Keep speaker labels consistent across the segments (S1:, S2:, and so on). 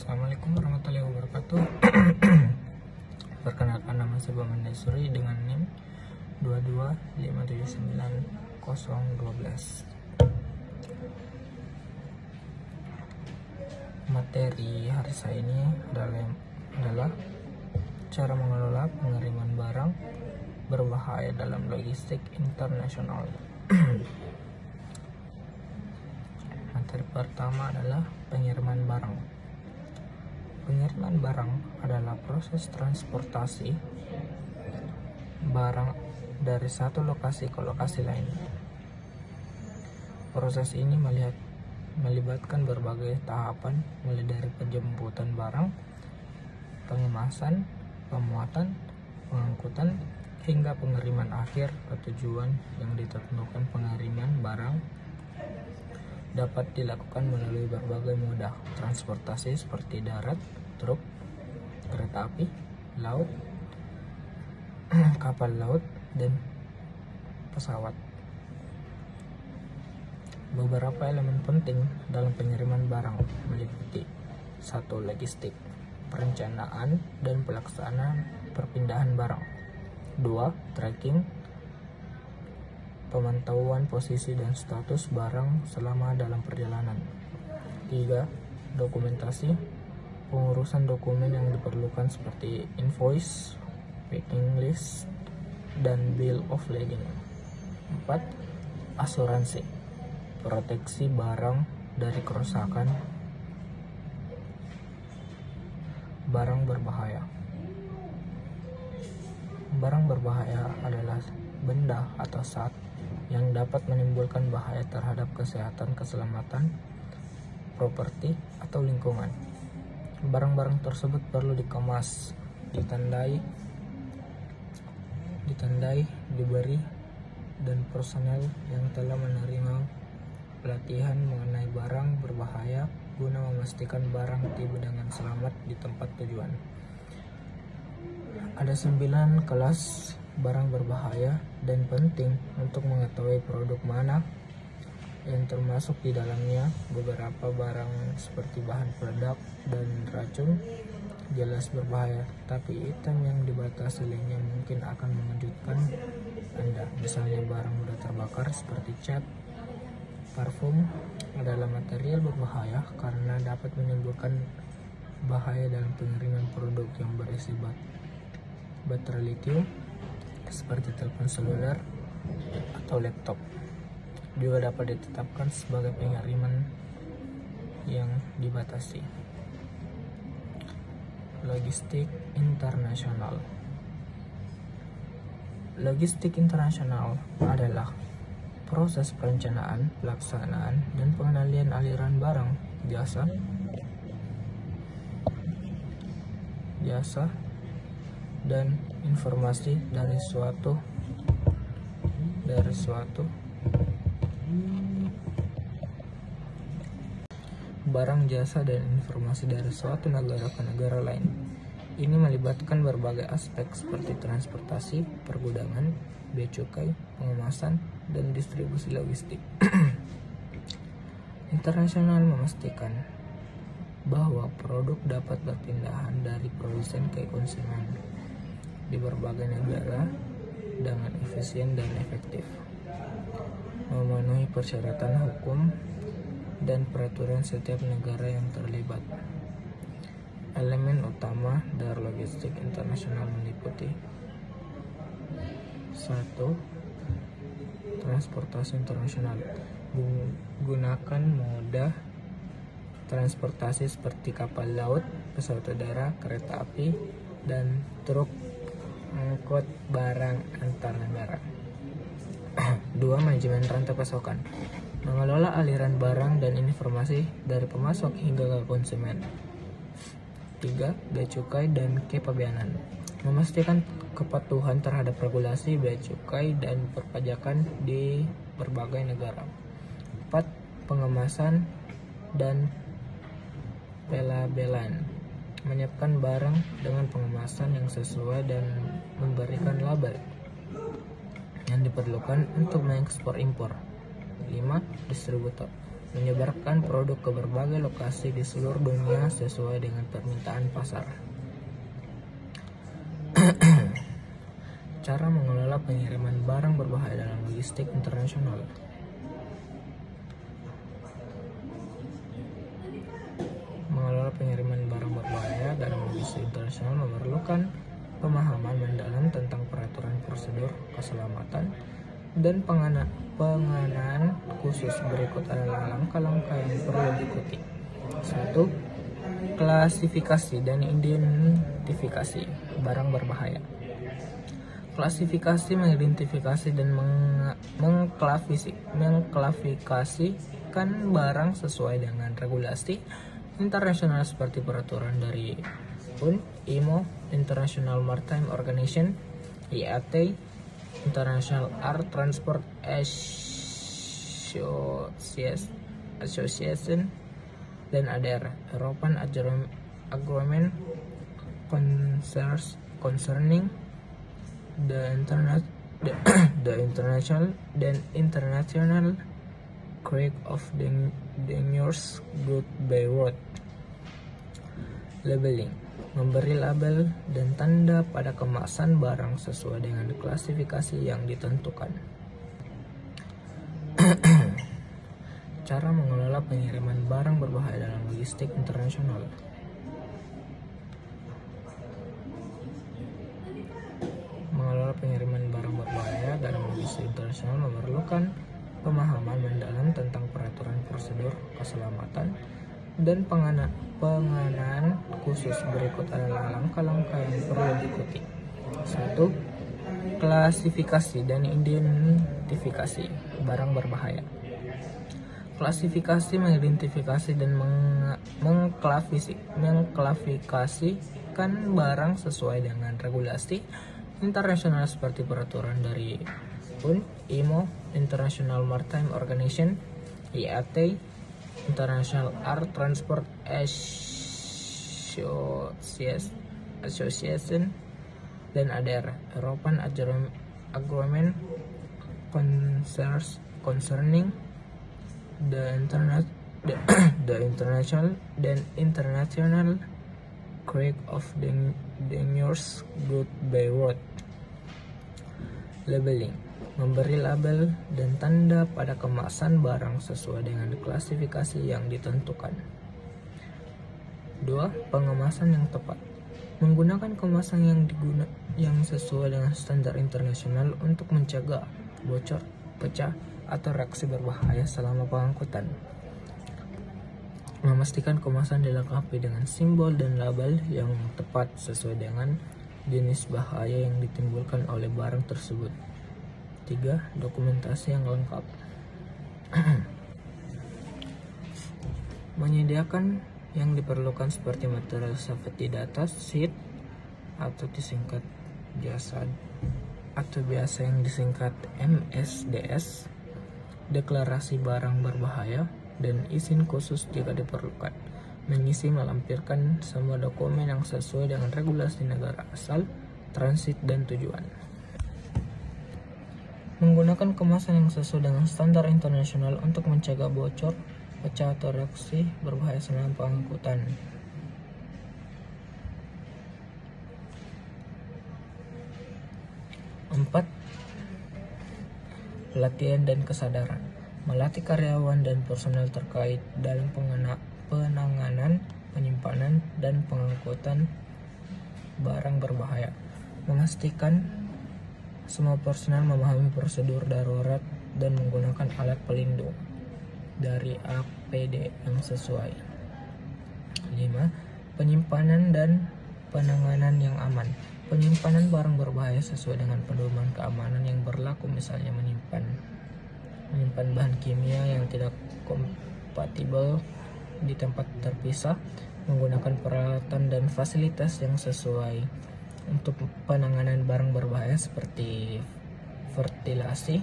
S1: Assalamualaikum warahmatullahi wabarakatuh. Perkenalkan, nama saya Baman Daisuri dengan NIM 225790012. Materi hari saya ini adalah cara mengelola pengiriman barang berbahaya dalam logistik internasional. Materi pertama adalah pengiriman barang. Pengiriman barang adalah proses transportasi barang dari satu lokasi ke lokasi lain. Proses ini melibatkan berbagai tahapan, mulai dari penjemputan barang, pengemasan, pemuatan, pengangkutan, hingga pengiriman akhir ke tujuan yang ditentukan. Pengiriman barang dapat dilakukan melalui berbagai moda transportasi seperti darat, truk, kereta api, laut, kapal laut, dan pesawat. Beberapa elemen penting dalam pengiriman barang meliputi: 1. Logistik, perencanaan dan pelaksanaan perpindahan barang. 2. Tracking, pemantauan posisi dan status barang selama dalam perjalanan. 3. Dokumentasi, pengurusan dokumen yang diperlukan seperti invoice, packing list, dan bill of lading. 4. Asuransi, proteksi barang dari kerusakan barang berbahaya. Barang berbahaya adalah benda atau zat yang dapat menimbulkan bahaya terhadap kesehatan, keselamatan, properti, atau lingkungan. Barang-barang tersebut perlu dikemas, ditandai, diberi, dan personel yang telah menerima pelatihan mengenai barang berbahaya guna memastikan barang tiba dengan selamat di tempat tujuan. Ada 9 kelas barang berbahaya dan penting untuk mengetahui produk mana yang termasuk di dalamnya. Beberapa barang seperti bahan peledak dan racun jelas berbahaya, tapi item yang dibatasi lainnya mungkin akan mengejutkan Anda. Misalnya barang mudah terbakar seperti cat, parfum adalah material berbahaya karena dapat menimbulkan bahaya dalam pengiriman. Produk yang berisi baterai lithium seperti telepon seluler atau laptop juga dapat ditetapkan sebagai pengiriman yang dibatasi. Logistik internasional. Logistik internasional adalah proses perencanaan, pelaksanaan, dan pengendalian aliran barang, jasa, dan informasi dari suatu barang, jasa, dan informasi dari suatu negara ke negara lain. Ini melibatkan berbagai aspek seperti transportasi, pergudangan, bea cukai, pengemasan, dan distribusi logistik. Internasional memastikan bahwa produk dapat berpindahan dari produsen ke konsumen di berbagai negara dengan efisien dan efektif, memenuhi persyaratan hukum dan peraturan setiap negara yang terlibat. Elemen utama dari logistik internasional meliputi: 1. Transportasi internasional, gunakan moda transportasi seperti kapal laut, pesawat udara, kereta api, dan truk angkut barang antar negara. 2. Manajemen rantai pasokan, mengelola aliran barang dan informasi dari pemasok hingga ke konsumen. 3. Bea cukai dan kepabeanan, memastikan kepatuhan terhadap regulasi bea cukai dan perpajakan di berbagai negara. 4. Pengemasan dan pelabelan, menyiapkan barang dengan pengemasan yang sesuai dan memberikan label yang diperlukan untuk mengekspor impor. 5. Distributor, menyebarkan produk ke berbagai lokasi di seluruh dunia sesuai dengan permintaan pasar. Cara mengelola pengiriman barang berbahaya dalam logistik internasional. Mengelola pengiriman barang berbahaya dalam logistik internasional memerlukan pemahaman mendalam tentang peraturan prosedur keselamatan dan pengenaan khusus. Berikut adalah langkah-langkah yang perlu diikuti. 1. Klasifikasi dan identifikasi barang berbahaya. Klasifikasi, mengidentifikasi dan mengklasifikasikan barang sesuai dengan regulasi internasional seperti peraturan dari PUN, IMO, International Maritime Organization, IATA, International Air Transport Association, dan ADR, European Agreement Concerning the International Trade of Dangerous Goods by Road. Labeling, memberi label dan tanda pada kemasan barang sesuai dengan klasifikasi yang ditentukan. Cara mengelola pengiriman barang berbahaya dalam logistik internasional. Mengelola pengiriman barang berbahaya dalam logistik internasional memerlukan pemahaman mendalam tentang peraturan prosedur keselamatan dan pengenaan khusus. Berikut adalah langkah-langkah yang perlu diikuti. 1. Klasifikasi dan identifikasi barang berbahaya. Klasifikasi, mengidentifikasi dan mengklasifikasikan barang sesuai dengan regulasi internasional seperti peraturan dari PUN, IMO, International Maritime Organization, IATA, International Air Transport Association, dan ADR, European Agreement Concerning the International Trade of Dangerous Goods by Road. Labeling, memberi label dan tanda pada kemasan barang sesuai dengan klasifikasi yang ditentukan. 2. Pengemasan yang tepat, menggunakan kemasan yang sesuai dengan standar internasional untuk mencegah bocor, pecah, atau reaksi berbahaya selama pengangkutan. Memastikan kemasan dilengkapi dengan simbol dan label yang tepat sesuai dengan jenis bahaya yang ditimbulkan oleh barang tersebut. 3. Dokumentasi yang lengkap. Menyediakan yang diperlukan seperti material safety data sheet atau disingkat JASAD atau biasa yang disingkat MSDS, deklarasi barang berbahaya, dan izin khusus jika diperlukan. Mengisi melampirkan semua dokumen yang sesuai dengan regulasi negara asal, transit, dan tujuan. Menggunakan kemasan yang sesuai dengan standar internasional untuk mencegah bocor, pecah, atau reaksi berbahaya selama pengangkutan. 4. Pelatihan dan kesadaran. Melatih karyawan dan personel terkait dalam penanganan, penyimpanan, dan pengangkutan barang berbahaya. Memastikan semua personel memahami prosedur darurat dan menggunakan alat pelindung dari APD yang sesuai. 5. Penyimpanan dan penanganan yang aman. Penyimpanan barang berbahaya sesuai dengan pedoman keamanan yang berlaku, misalnya menyimpan bahan kimia yang tidak kompatibel di tempat terpisah, menggunakan peralatan dan fasilitas yang sesuai untuk penanganan barang berbahaya seperti ventilasi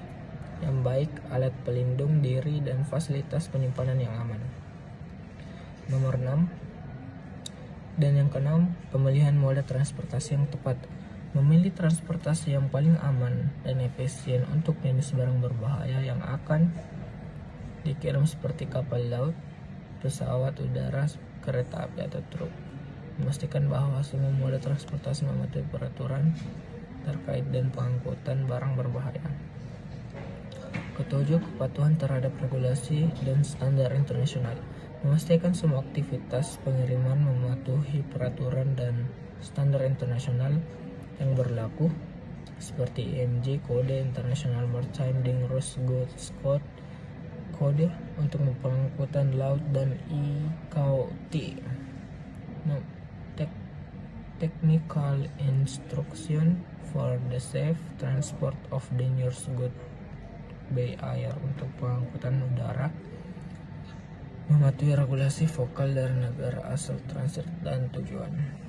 S1: yang baik, alat pelindung diri, dan fasilitas penyimpanan yang aman. Nomor 6 dan yang keenam, pemilihan moda transportasi yang tepat. Memilih transportasi yang paling aman dan efisien untuk jenis barang berbahaya yang akan dikirim seperti kapal laut, pesawat udara, kereta api atau truk. Memastikan bahwa semua moda transportasi mematuhi peraturan terkait dan pengangkutan barang berbahaya. Ketujuh, kepatuhan terhadap regulasi dan standar internasional. Memastikan semua aktivitas pengiriman mematuhi peraturan dan standar internasional yang berlaku seperti IMG, Kode International Maritime Dangerous Goods Code, kode untuk pengangkutan laut, dan ICAO-T. Technical Instruction for the Safe Transport of Dangerous Goods by Air untuk pengangkutan udara, mematuhi regulasi vokal dari negara asal transit dan tujuan.